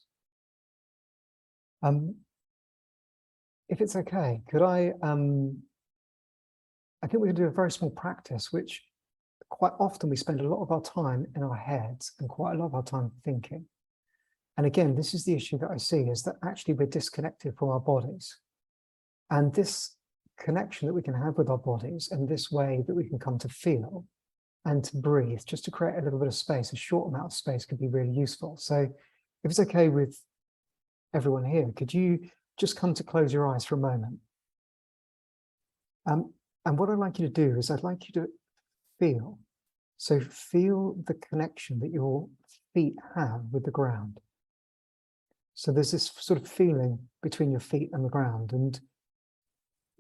If it's okay, could I think we're going to do a very small practice, which quite often we spend a lot of our time in our heads and quite a lot of our time thinking. And again, this is the issue that I see, is that actually we're disconnected from our bodies. And this connection that we can have with our bodies, and this way that we can come to feel and to breathe, just to create a little bit of space, a short amount of space, could be really useful. So if it's okay with everyone here, could you just come to close your eyes for a moment? And what I'd like you to do is I'd like you to feel. So feel the connection that your feet have with the ground. So there's this sort of feeling between your feet and the ground, and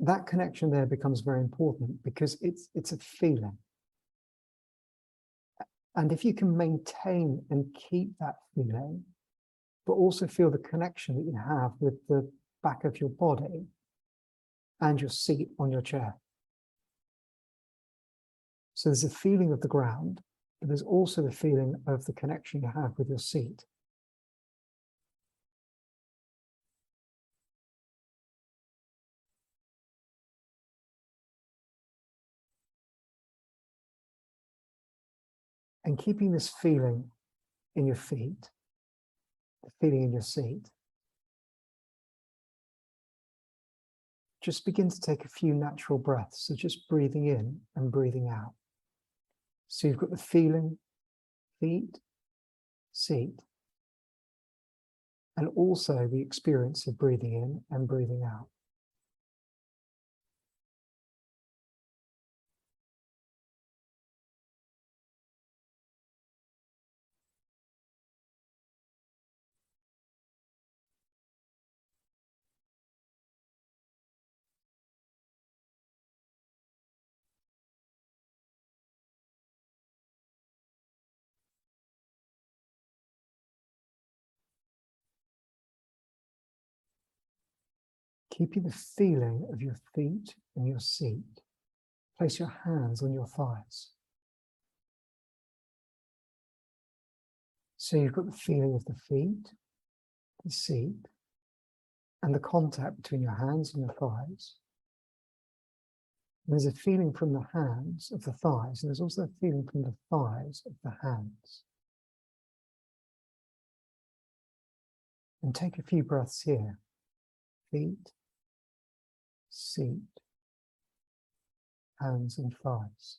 that connection there becomes very important because it's a feeling. And if you can maintain and keep that feeling, but also feel the connection that you have with the back of your body and your seat on your chair. So there's a feeling of the ground, but there's also the feeling of the connection you have with your seat. And keeping this feeling in your feet, the feeling in your seat, just begin to take a few natural breaths. So just breathing in and breathing out. So you've got the feeling, feet, seat, and also the experience of breathing in and breathing out. Keeping the feeling of your feet and your seat, place your hands on your thighs. So you've got the feeling of the feet, the seat, and the contact between your hands and your thighs. And there's a feeling from the hands of the thighs, and there's also a feeling from the thighs of the hands. And take a few breaths here. Feet, seat, hands and thighs.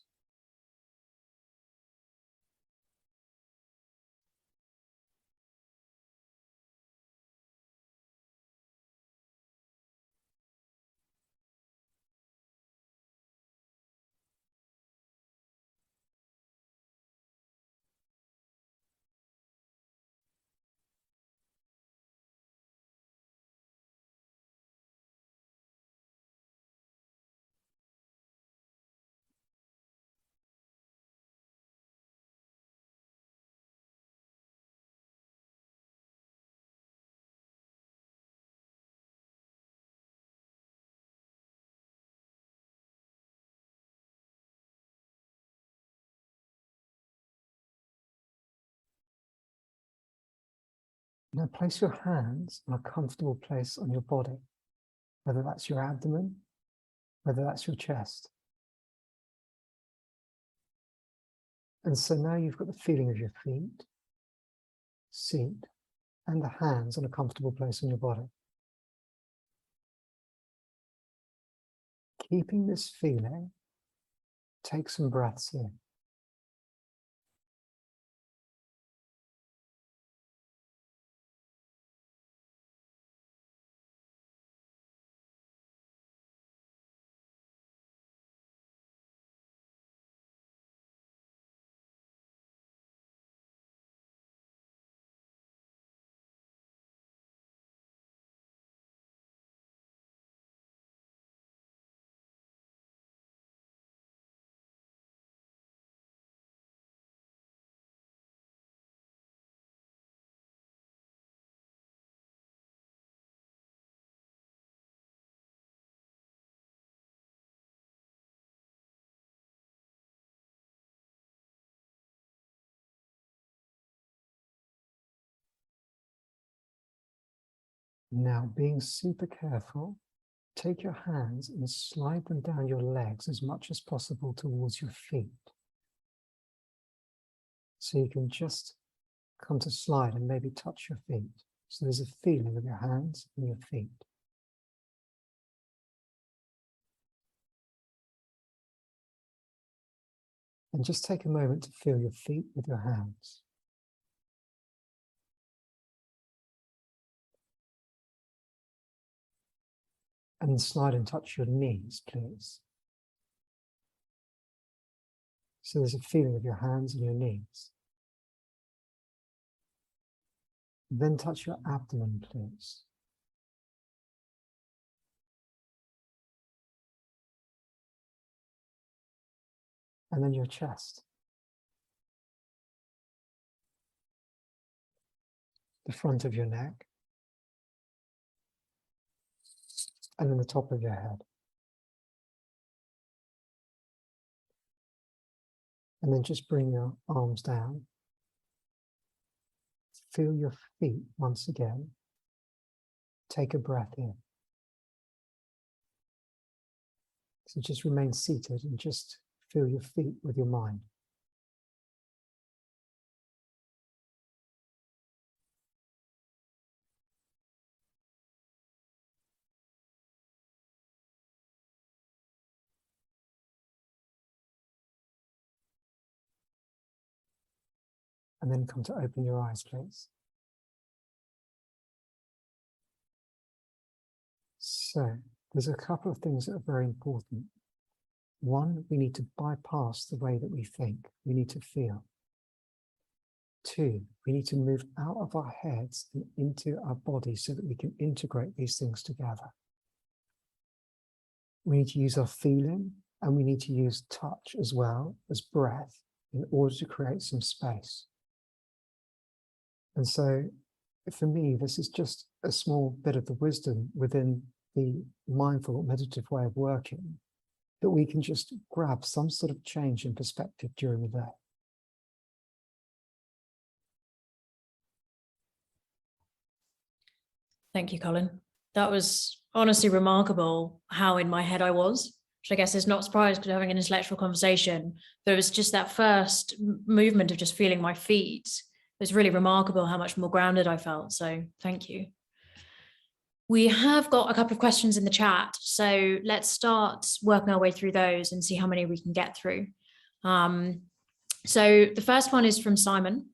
Now place your hands in a comfortable place on your body, whether that's your abdomen, whether that's your chest. And so now you've got the feeling of your feet, seat, and the hands in a comfortable place on your body. Keeping this feeling, take some breaths in. Now, being super careful, take your hands and slide them down your legs as much as possible towards your feet. So you can just come to slide and maybe touch your feet. So there's a feeling of your hands and your feet. And just take a moment to feel your feet with your hands. And then slide and touch your knees, please. So there's a feeling of your hands and your knees. Then touch your abdomen, please. And then your chest. The front of your neck. And then the top of your head. And then just bring your arms down. Feel your feet once again. Take a breath in. So just remain seated and just feel your feet with your mind. And then come to open your eyes, please. So, there's a couple of things that are very important. One, we need to bypass the way that we think. We need to feel. Two, we need to move out of our heads and into our body so that we can integrate these things together. We need to use our feeling, and we need to use touch as well as breath in order to create some space. And so, for me, this is just a small bit of the wisdom within the mindful meditative way of working, that we can just grab some sort of change in perspective during the day. Thank you, Colin. That was honestly remarkable how in my head I was, which I guess is not surprised because having an intellectual conversation, but it was just that first movement of just feeling my feet. It was really remarkable how much more grounded I felt. So thank you. We have got a couple of questions in the chat. So let's start working our way through those and see how many we can get through. So the first one is from Simon.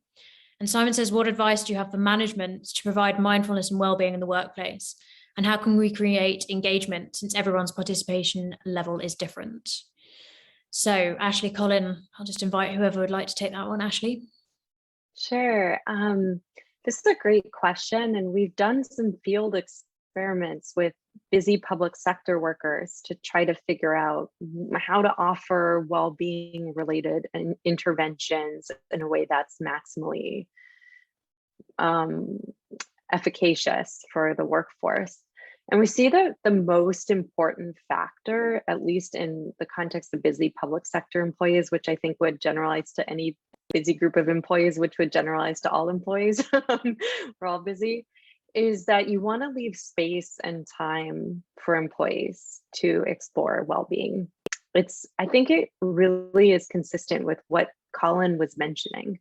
And Simon says, what advice do you have for management to provide mindfulness and well-being in the workplace? And how can we create engagement since everyone's participation level is different? So Ashley, Colin, I'll just invite whoever would like to take that one. Ashley. Sure. This is a great question. And we've done some field experiments with busy public sector workers to try to figure out how to offer well-being related interventions in a way that's maximally efficacious for the workforce. And we see that the most important factor, at least in the context of busy public sector employees, which I think would generalize to any busy group of employees, which would generalize to all employees, we're all busy, is that you want to leave space and time for employees to explore well-being. I think it really is consistent with what Colin was mentioning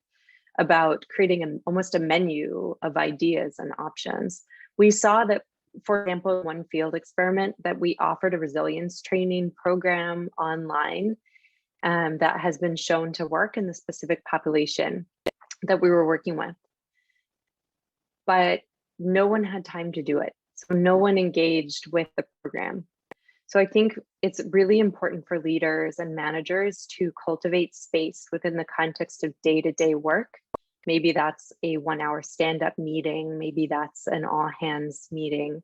about creating almost a menu of ideas and options. We saw that, for example, one field experiment that we offered a resilience training program online that has been shown to work in the specific population that we were working with. But no one had time to do it. So no one engaged with the program. So I think it's really important for leaders and managers to cultivate space within the context of day-to-day work. Maybe that's a 1-hour stand-up meeting. Maybe that's an all-hands meeting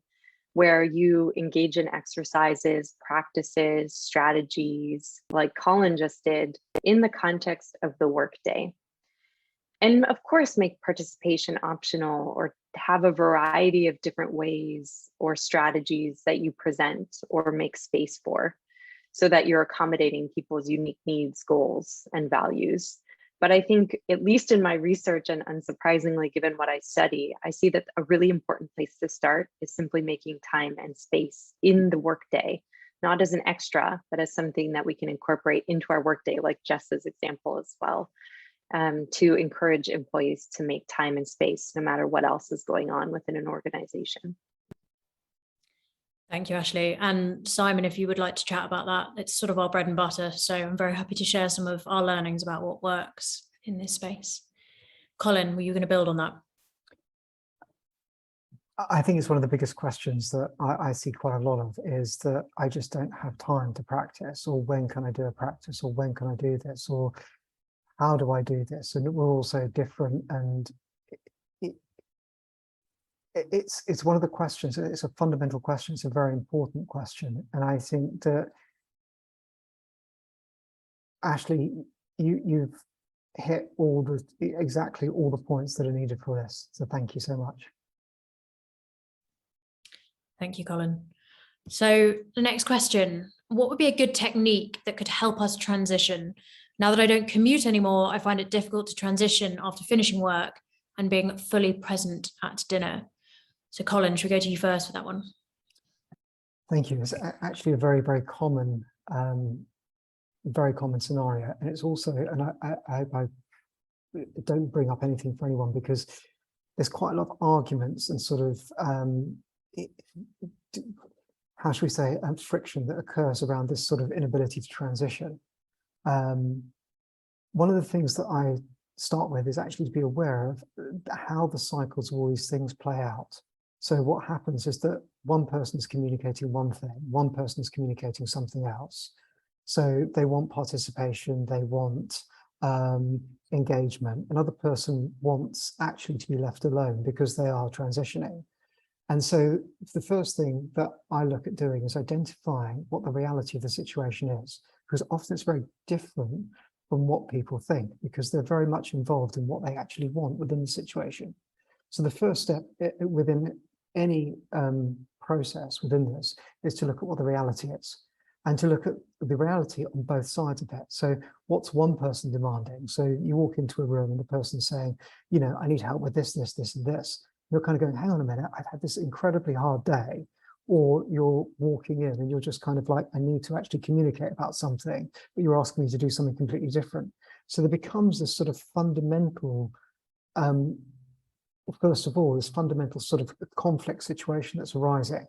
where you engage in exercises, practices, strategies, like Colin just did, in the context of the workday. And of course, make participation optional or have a variety of different ways or strategies that you present or make space for so that you're accommodating people's unique needs, goals, and values. But I think, at least in my research, and unsurprisingly, given what I study, I see that a really important place to start is simply making time and space in the workday, not as an extra, but as something that we can incorporate into our workday, like Jess's example as well, to encourage employees to make time and space, no matter what else is going on within an organization. Thank you, Ashley. And Simon, if you would like to chat about that, it's sort of our bread and butter. So I'm very happy to share some of our learnings about what works in this space. Colin, were you going to build on that? I think it's one of the biggest questions that I see quite a lot of, is that I just don't have time to practice, or when can I do a practice, or when can I do this, or how do I do this? And we're all so different, and it's one of the questions. It's a fundamental question. It's a very important question, and I think that Ashley, you've hit exactly all the points that are needed for this. So thank you so much. Thank you, Colin. So the next question: what would be a good technique that could help us transition? Now that I don't commute anymore, I find it difficult to transition after finishing work and being fully present at dinner. So Colin, should we go to you first for that one? Thank you. It's actually a very, very common scenario. And it's also, and I don't bring up anything for anyone, because there's quite a lot of arguments and sort of, how should we say, friction that occurs around this sort of inability to transition. One of the things that I start with is actually to be aware of how the cycles of all these things play out. So what happens is that one person is communicating one thing, one person is communicating something else. So they want participation, they want engagement. Another person wants actually to be left alone because they are transitioning. And so the first thing that I look at doing is identifying what the reality of the situation is, because often it's very different from what people think, because they're very much involved in what they actually want within the situation. So the first step within any process within this is to look at what the reality is, and to look at the reality on both sides of that. So what's one person demanding? So you walk into a room and the person's saying, you know, I need help with this, this, this, and this. You're kind of going, hang on a minute, I've had this incredibly hard day. or you're walking in and you're just kind of like, I need to actually communicate about something, but you're asking me to do something completely different. So there becomes this sort of fundamental, first of all, this fundamental sort of conflict situation that's arising.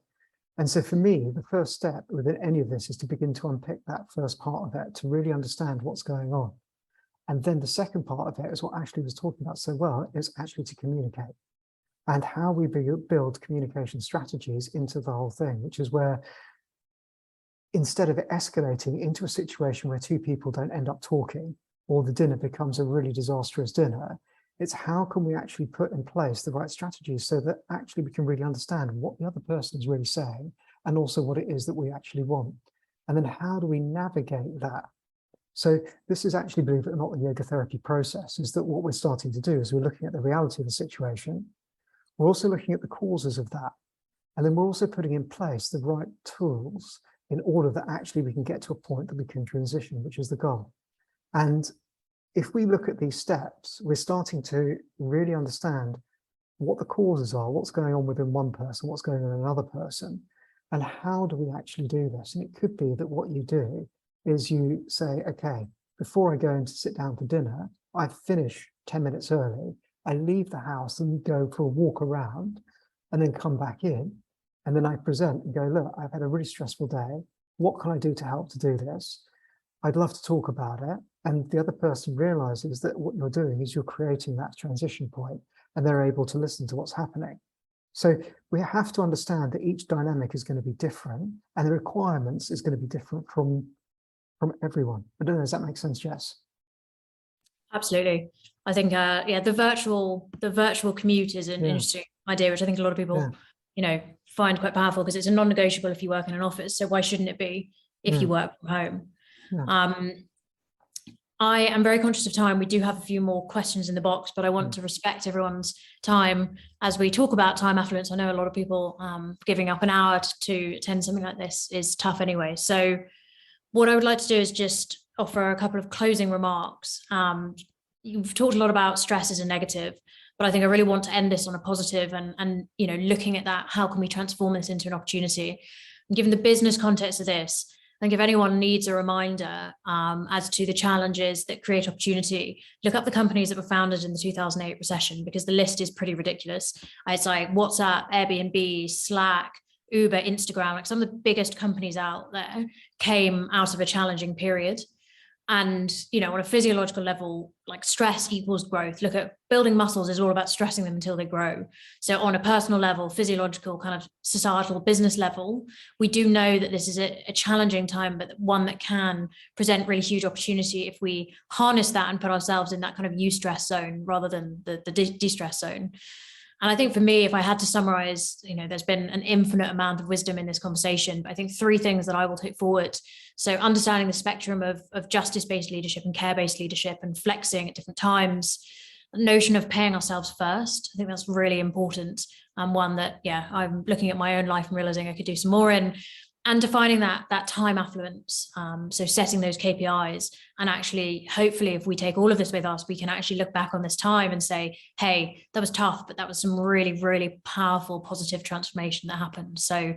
And so for me, the first step within any of this is to begin to unpick that first part of it, to really understand what's going on. And then the second part of it is what Ashley was talking about so well, is actually to communicate. And how we build communication strategies into the whole thing, which is where instead of it escalating into a situation where two people don't end up talking, or the dinner becomes a really disastrous dinner, it's how can we actually put in place the right strategies so that actually we can really understand what the other person is really saying, and also what it is that we actually want. And then how do we navigate that? So this is actually, believe it or not, the yoga therapy process, is that what we're starting to do is we're looking at the reality of the situation. We're also looking at the causes of that. And then we're also putting in place the right tools in order that actually we can get to a point that we can transition, which is the goal. And if we look at these steps, we're starting to really understand what the causes are, what's going on within one person, what's going on in another person, and how do we actually do this? And it could be that what you do is you say, okay, before I go in to sit down for dinner, I finish 10 minutes early. I leave the house and go for a walk around and then come back in. And then I present and go, look, I've had a really stressful day. What can I do to help to do this? I'd love to talk about it. And the other person realizes that what you're doing is you're creating that transition point, and they're able to listen to what's happening. So we have to understand that each dynamic is going to be different, and the requirements is going to be different from everyone. I don't know, does that make sense, Jess? Absolutely. I think, the virtual commute is an interesting idea, which I think a lot of people, find quite powerful, because it's a non-negotiable if you work in an office. So why shouldn't it be if you work from home? Yeah. I am very conscious of time. We do have a few more questions in the box, but I want to respect everyone's time as we talk about time affluence. I know a lot of people giving up an hour to attend something like this is tough anyway. So what I would like to do is just offer a couple of closing remarks. You've talked a lot about stress as a negative, but I think I really want to end this on a positive and looking at that, how can we transform this into an opportunity? And given the business context of this, I think if anyone needs a reminder as to the challenges that create opportunity, look up the companies that were founded in the 2008 recession, because the list is pretty ridiculous. It's like WhatsApp, Airbnb, Slack, Uber, Instagram, like some of the biggest companies out there came out of a challenging period. And, on a physiological level, like stress equals growth. Look at building muscles is all about stressing them until they grow. So on a personal level, physiological, kind of societal, business level, we do know that this is a challenging time, but one that can present really huge opportunity if we harness that and put ourselves in that kind of eustress zone rather than the de-stress zone. And I think for me, if I had to summarize, there's been an infinite amount of wisdom in this conversation, but I think three things that I will take forward. So understanding the spectrum of justice-based leadership and care-based leadership and flexing at different times, the notion of paying ourselves first. I think that's really important. And one that, I'm looking at my own life and realizing I could do some more in. And defining that time affluence, so setting those KPIs, and actually, hopefully, if we take all of this with us, we can actually look back on this time and say, hey, that was tough, but that was some really, really powerful, positive transformation that happened. So,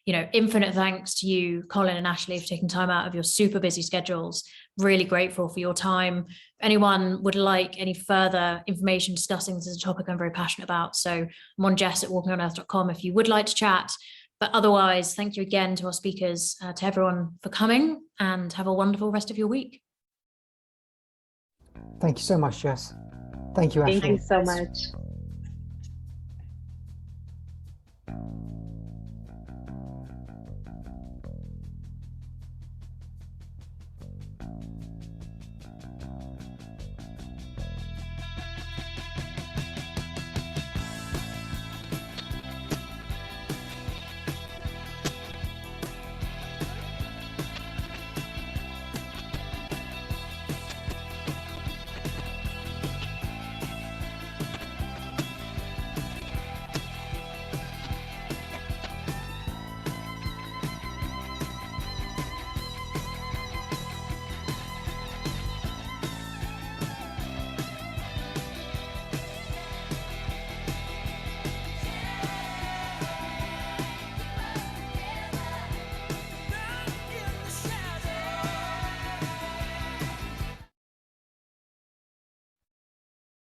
infinite thanks to you, Colin and Ashley, for taking time out of your super busy schedules. Really grateful for your time. If anyone would like any further information discussing this as a topic I'm very passionate about, so I'm on Jess at walkingonearth.com if you would like to chat. But otherwise, thank you again to our speakers, to everyone for coming, and have a wonderful rest of your week. Thank you so much, Jess. Thank you, Ashley. Thank you so much.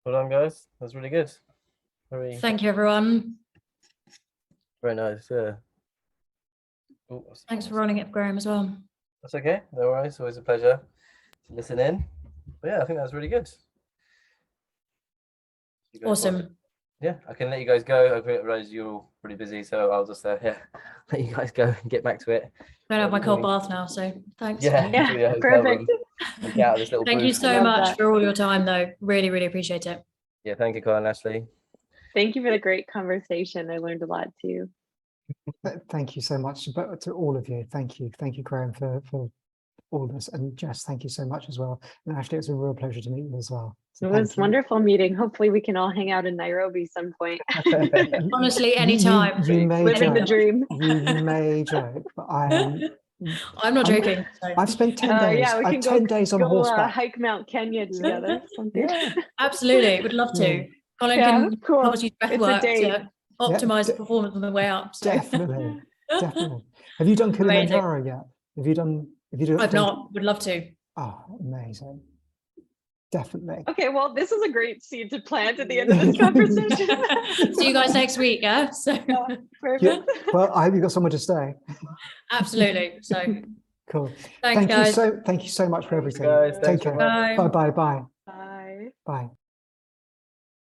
Well done, guys. That's really good. Very, Thank you, everyone. very nice. Yeah. Oh, Thanks for running it, Graham, as well. That's okay. No worries. Always a pleasure to listen in. But yeah, I think that's really good. You guys want- Awesome. Yeah, I can let you guys go. I realize you're all pretty busy, so I'll just yeah, let you guys go and get back to it. Going to have my cold bath now, so thanks. Yeah, Yeah, to your hotel perfect. room and get out of this little Thank you booth. so Love much that. for all your time, though. Really, really appreciate it. Yeah, thank you, Colin Ashley. Thank you for the great conversation. I learned a lot too. Thank you so much, but to all of you. Thank you, Graham, for all this, and Jess, thank you so much as well. And Ashley, it's a real pleasure to meet you as well. So It thank was you. wonderful meeting. Hopefully we can all hang out in Nairobi some point. Honestly, You- anytime. You may Living the joke. dream. You may joke, but I'm not joking. So. I've spent 10 days. Yeah, we I've can 10 days on go horseback. hike Mount Kenya together. Something. Yeah. Absolutely, would love to. Yeah. Colin Yeah, can cool. help us use breath It's a work date. to optimize de- the performance on the way up. So. Definitely. Have you done Kilimanjaro yet? Have you done? I've not. Would love to. Oh, amazing. Definitely. Okay, well, this is a great seed to plant at the end of this conversation. See you guys next week. Yeah. So Yeah, perfect. Yeah. Well, I hope you got somewhere to stay. absolutely. So Cool. thanks, guys. Thank you so much for everything. guys. Take Thanks care. very much. Bye. Bye. Bye. Bye.